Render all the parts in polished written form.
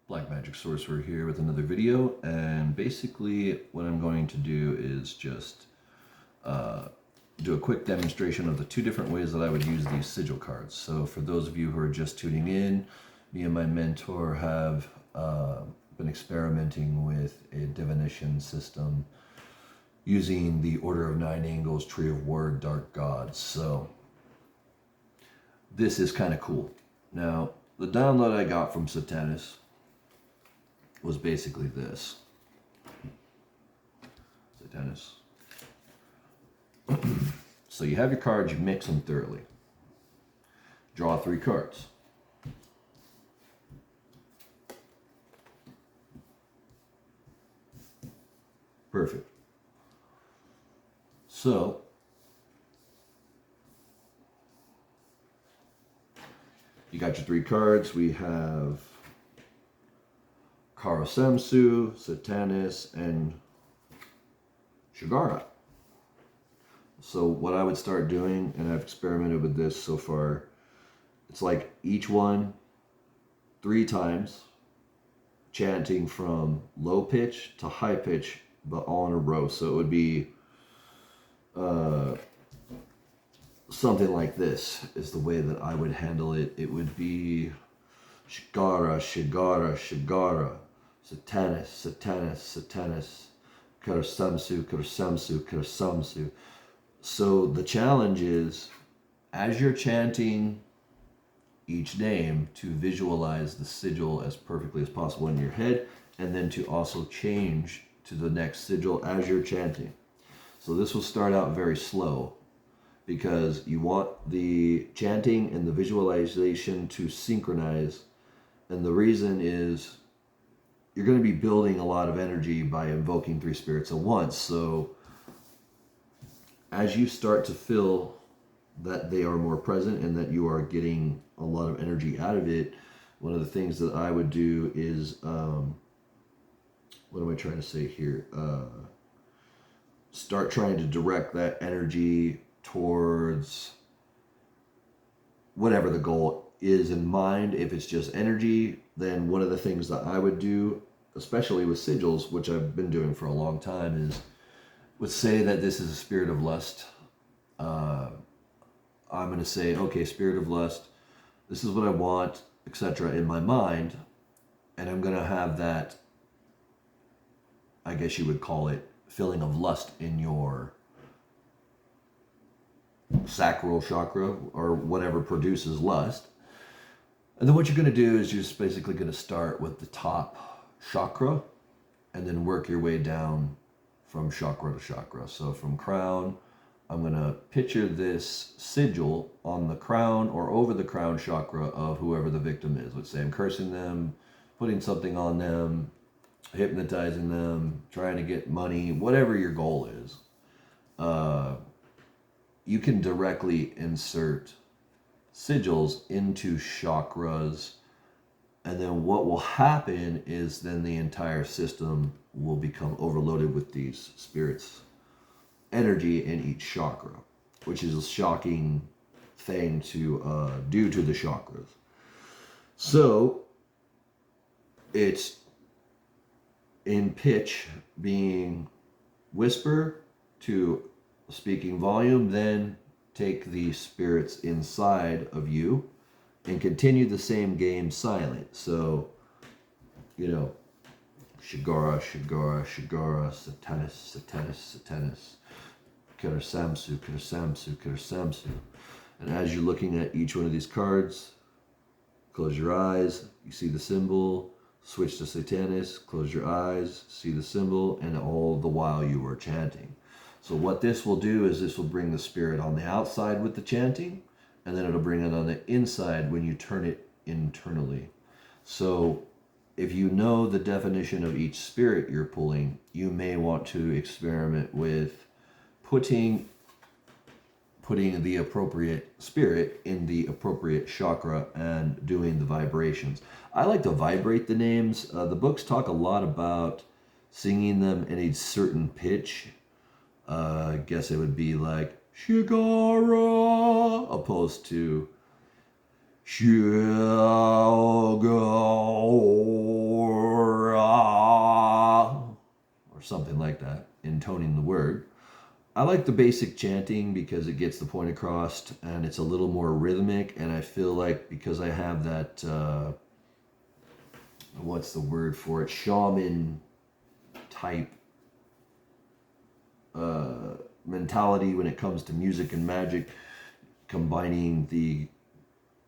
Black Magic Sorcerer here with another video, and basically what I'm going to do is just do a quick demonstration of the two different ways that I would use these sigil cards. So for those of you who are just tuning in, me and my mentor have been experimenting with a divination system using the Order of Nine Angles, Tree of Word, Dark Gods. So this is kind of cool. Now, the download I got from Satanis was basically this. Satanis. So you have your cards, you mix them thoroughly. Draw 3 cards. Perfect. So, you got your 3 cards. We have Karasamsu, Satanis, and Shigara. So what I would start doing, and I've experimented with this so far, it's like each one 3 times, chanting from low pitch to high pitch, but all in a row. So it would be something like this is the way that I would handle it. It would be Shigara, Shigara, Shigara, Satanis, Satanis, Satanis, Karasamsu, Karasamsu, Karasamsu. So the challenge is, as you're chanting each name, to visualize the sigil as perfectly as possible in your head, and then to also change to the next sigil as you're chanting. So this will start out very slow, because you want the chanting and the visualization to synchronize. And the reason is you're going to be building a lot of energy by invoking 3 spirits at once. So as you start to feel that they are more present and that you are getting a lot of energy out of it, one of the things that I would do is, what am I trying to say here? Start trying to direct that energy towards whatever the goal is in mind. If it's just energy, then one of the things that I would do, especially with sigils, which I've been doing for a long time, is would say that this is a spirit of lust. I'm going to say, okay, spirit of lust, this is what I want, etc. in my mind, and I'm going to have that, I guess you would call it, feeling of lust in your sacral chakra, or whatever produces lust. And then what you're going to do is you're just basically going to start with the top chakra and then work your way down from chakra to chakra. So from crown, I'm going to picture this sigil on the crown or over the crown chakra of whoever the victim is. Let's say I'm cursing them, putting something on them, hypnotizing them, trying to get money, whatever your goal is. You can directly insert sigils into chakras, and then what will happen is then the entire system will become overloaded with these spirits' energy in each chakra, which is a shocking thing to do to the chakras. So it's in pitch, being whisper to speaking volume, then take the spirits inside of you and continue the same game silent. So, you know, Shigara, Shigara, Shigara, Satanis, Satanis, Satanis, Karasamsu, Karasamsu, Karasamsu. And as you're looking at each one of these cards, close your eyes, you see the symbol, switch to Satanis, close your eyes, see the symbol, and all the while you were chanting. So what this will do is this will bring the spirit on the outside with the chanting, and then it'll bring it on the inside when you turn it internally. So if you know the definition of each spirit you're pulling, you may want to experiment with putting the appropriate spirit in the appropriate chakra and doing the vibrations. I like to vibrate the names. The books talk a lot about singing them in a certain pitch. I guess it would be like Shigara opposed to Shigara. intoning the word. I like the basic chanting because it gets the point across and it's a little more rhythmic, and I feel like because I have that, what's the word for it, shaman type mentality when it comes to music and magic, combining the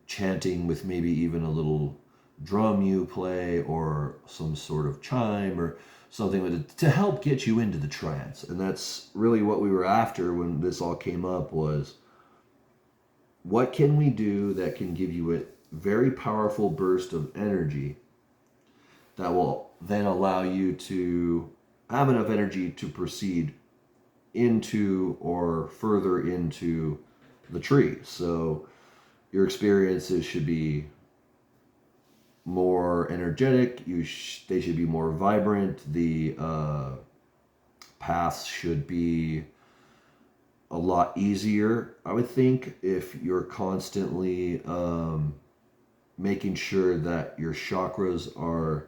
chanting with maybe even a little drum you play or some sort of chime or something with it to help get you into the trance. And that's really what we were after when this all came up, was what can we do that can give you a very powerful burst of energy that will then allow you to have enough energy to proceed into or further into the tree. So your experiences should be more energetic. They should be more vibrant. The paths should be a lot easier, I would think, if you're constantly making sure that your chakras are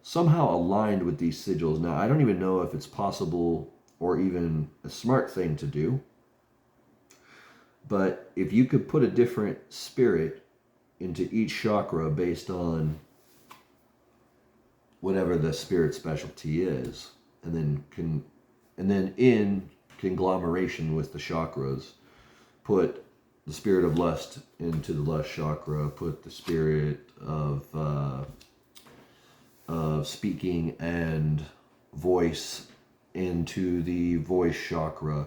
somehow aligned with these sigils. Now, I don't even know if it's possible or even a smart thing to do, but if you could put a different spirit into each chakra based on whatever the spirit specialty is, and then in conglomeration with the chakras, put the spirit of lust into the lust chakra, put the spirit of speaking and voice into the voice chakra,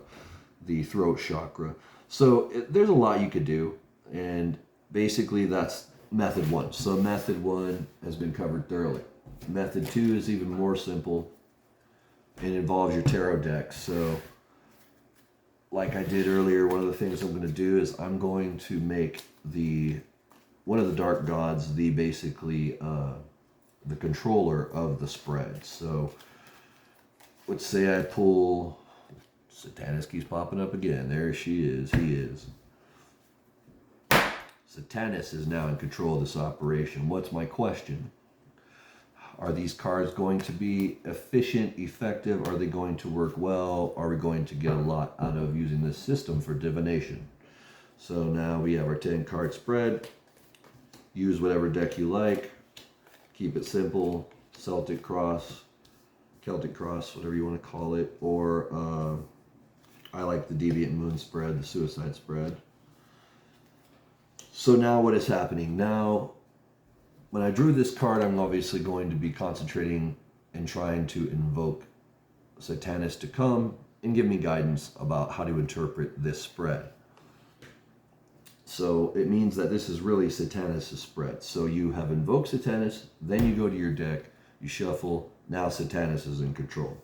the throat chakra. So there's a lot you could do, and basically that's method one. So method one has been covered thoroughly. Method two is even more simple. It involves your tarot deck. So like I did earlier, one of the things I'm going to do is I'm going to make one of the dark gods basically the controller of the spread. So let's say I pull, Satanus keeps popping up again. There she is. He is. Satanus is now in control of this operation. What's my question? Are these cards going to be efficient, effective? Are they going to work well? Are we going to get a lot out of using this system for divination? So now we have our 10 card spread. Use whatever deck you like. Keep it simple. Celtic cross, Celtic cross, whatever you want to call it. Or I like the Deviant Moon spread, the Suicide spread. So now what is happening? Now, when I drew this card, I'm obviously going to be concentrating and trying to invoke Satanus to come and give me guidance about how to interpret this spread. So it means that this is really Satanus' spread. So you have invoked Satanus, then you go to your deck, you shuffle, now Satanus is in control.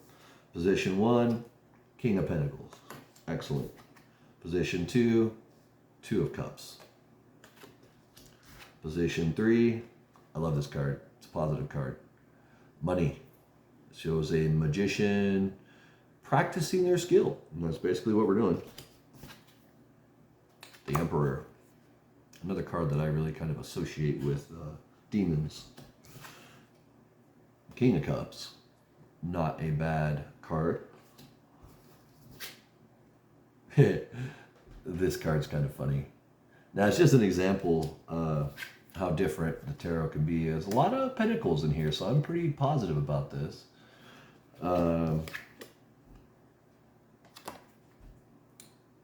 Position 1, King of Pentacles. Excellent. Position 2, Two of Cups. Position 3, I love this card. It's a positive card. Money. It shows a magician practicing their skill. And that's basically what we're doing. The Emperor. Another card that I really kind of associate with demons. King of Cups. Not a bad card. This card's kind of funny. Now, it's just an example how different the tarot can be. There's a lot of pentacles in here, so I'm pretty positive about this.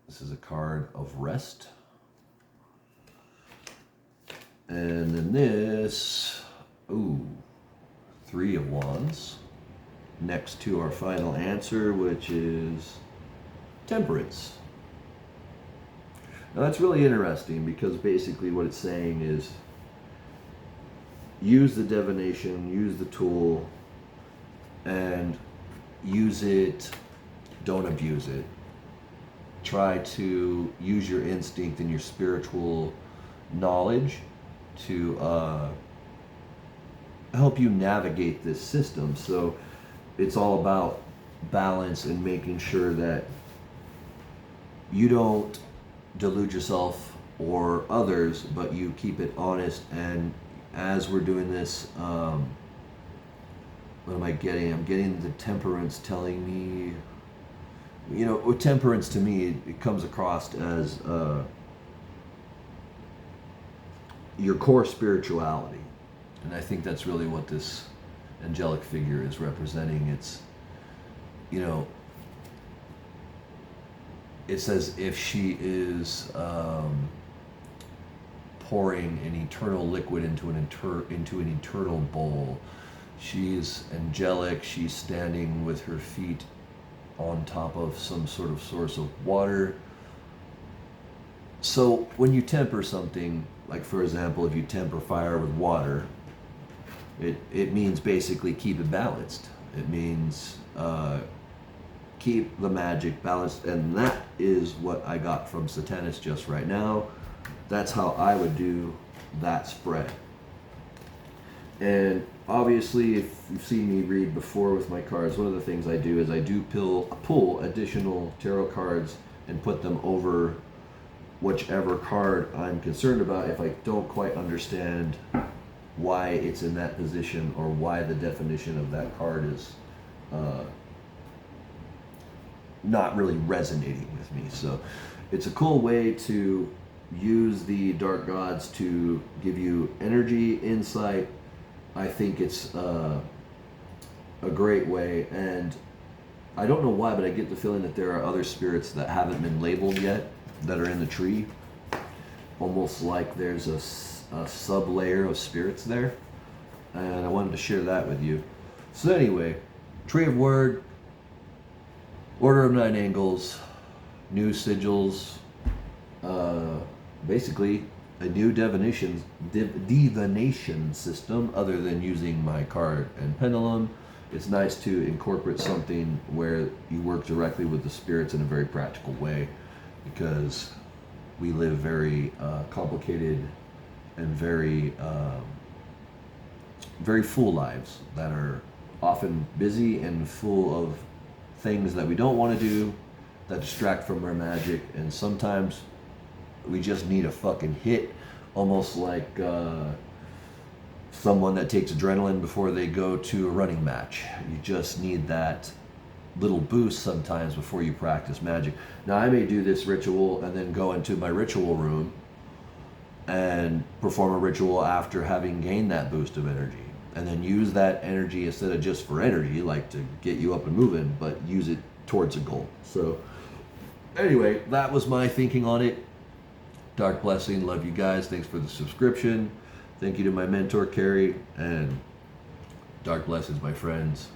This is a card of rest. And then this, Three of Wands. Next to our final answer, which is Temperance. Now that's really interesting because basically what it's saying is use the divination, use the tool, and use it, don't abuse it. Try to use your instinct and your spiritual knowledge to help you navigate this system. So it's all about balance and making sure that you don't delude yourself or others, but you keep it honest. And as we're doing this, what am I getting? I'm getting the Temperance telling me you know, with temperance to me, it comes across as your core spirituality. And I think that's really what this angelic figure is representing. It's, you know, it's as if she is pouring an eternal liquid into an eternal bowl. She's angelic. She's standing with her feet on top of some sort of source of water. So when you temper something, like for example, if you temper fire with water, it means basically keep it balanced. It means keep the magic balanced, and that is what I got from Satanist just right now. That's how I would do that spread. And obviously, if you've seen me read before with my cards, one of the things I do is I do pull additional tarot cards and put them over whichever card I'm concerned about if I don't quite understand why it's in that position or why the definition of that card is not really resonating with me. So it's a cool way to use the dark gods to give you energy, insight. I think it's a great way, and I don't know why, but I get the feeling that there are other spirits that haven't been labeled yet that are in the tree, almost like there's a sub-layer of spirits there, and I wanted to share that with you. So anyway, Tree of Word, Order of Nine Angles, new sigils, basically a new divination system other than using my card and pendulum. It's nice to incorporate something where you work directly with the spirits in a very practical way, because we live very complicated and very full lives that are often busy and full of things that we don't want to do that distract from our magic, and sometimes we just need a fucking hit, almost like someone that takes adrenaline before they go to a running match. You just need that little boost sometimes before you practice magic. Now, I may do this ritual and then go into my ritual room and perform a ritual after having gained that boost of energy, and then use that energy instead of just for energy, like to get you up and moving, but use it towards a goal. So anyway, that was my thinking on it. Dark blessing. Love you guys. Thanks for the subscription. Thank you to my mentor, Carrie, and dark blessings, my friends.